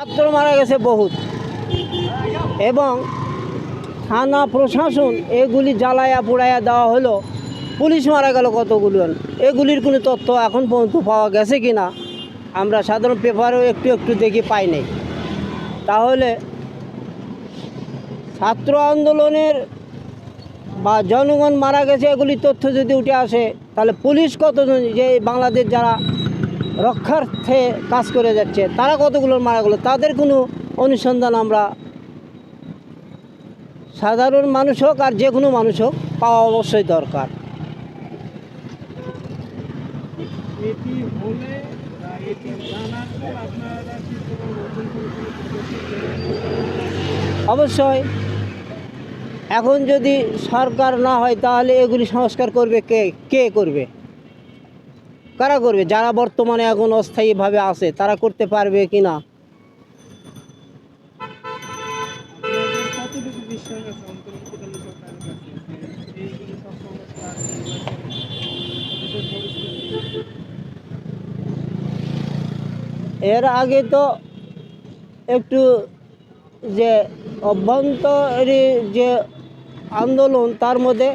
ছাত্র মারা গেছে বহুত, এবং থানা প্রশাসন এগুলি জ্বালায়া পোড়াইয়া দেওয়া হলো। পুলিশ মারা গেল কতগুলো, এগুলির কোনো তথ্য এখন পর্যন্ত পাওয়া গেছে কি না আমরা সাধারণ পেপারেও একটু একটু দেখি পাই নাই। তাহলে ছাত্র আন্দোলনের বা জনগণ মারা গেছে এগুলির তথ্য যদি উঠে আসে, তাহলে পুলিশ কতজন যে বাংলাদেশ যারা রক্ষার্থে কাজ করে যাচ্ছে তারা কতগুলো মারা গেলো, তাদের কোনো অনুসন্ধান আমরা সাধারণ মানুষ হোক আর যে কোনো মানুষ হোক পাওয়া অবশ্যই দরকার। অবশ্যই এখন যদি সরকার না হয় তাহলে এগুলি সংস্কার করবে কে? কে করবে? কারা করবে? যারা বর্তমানে এখন অস্থায়ীভাবে আছে তারা করতে পারবে কি না? এর আগে তো একটু যে অভ্যন্তরীণ যে আন্দোলন তার মধ্যে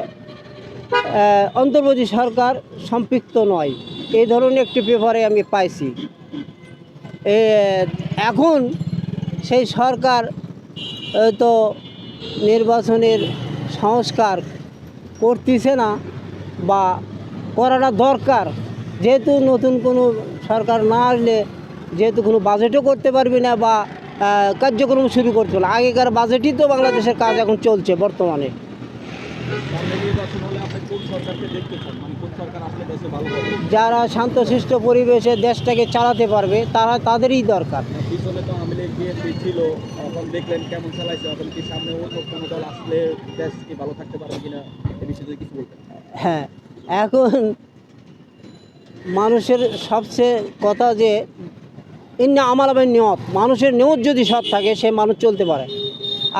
অন্তর্বর্তী সরকার সম্পৃক্ত নয়, এই ধরনের একটি পেপারে আমি পাইছি। এখন সেই সরকার তো নির্বাচনের সংস্কার করতেছে না বা করাটা দরকার, যেহেতু নতুন কোনো সরকার না আসলে যেহেতু কোনো বাজেটও করতে পারবে না বা কার্যক্রম শুরু করতে পারবে না। আগেকার বাজেটই তো বাংলাদেশের কাজ এখন চলছে বর্তমানে। যারা শান্তশিষ্ট পরিবেশে দেশটাকে চালাতে পারবে তারা তাদেরই দরকার। হ্যাঁ, এখন মানুষের সবচেয়ে কথা যে ইন্না আমালাবের নিয়ত, মানুষের নিয়ত যদি সৎ থাকে সে মানুষ চলতে পারে,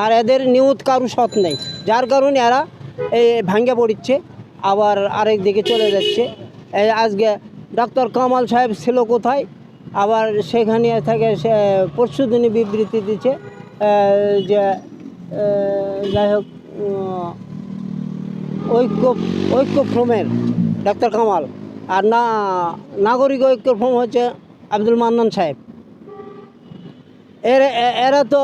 আর এদের নিয়ত কারু সৎ নেই, যার কারণে এরা এই ভাঙ্গে পড়ছে আবার আরেক দিকে চলে যাচ্ছে। এই আজকে ডক্টর কামাল সাহেব ছিল কোথায়, আবার সেখানে থেকে সে পরশু দিনই বিবৃতি দিচ্ছে যে যাই হোক ঐক্যফ্রমের ডক্টর কামাল, আর না নাগরিক ঐক্যফ্রম হচ্ছে আব্দুল মান্নান সাহেব। এরা তো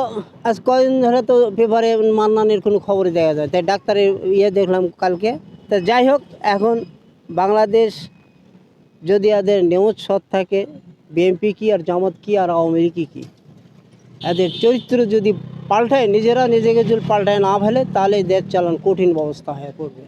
আজ কয়েকদিন ধরে তো পেপারে মান্নানের কোনো খবরই দেখা যায়, তাই ডাক্তারের দেখলাম কালকে। তা যাই হোক, এখন বাংলাদেশ যদি এদের নিয়ত সৎ থাকে, বিএনপি কি আর জামাত কি আর আওয়ামী লীগ কি, এদের চরিত্র যদি পাল্টায়, নিজেরা নিজেকে যদি পাল্টায় না ফেলে, তাহলে দেশ চালান কঠিন ব্যবস্থা হয়ে পড়বে।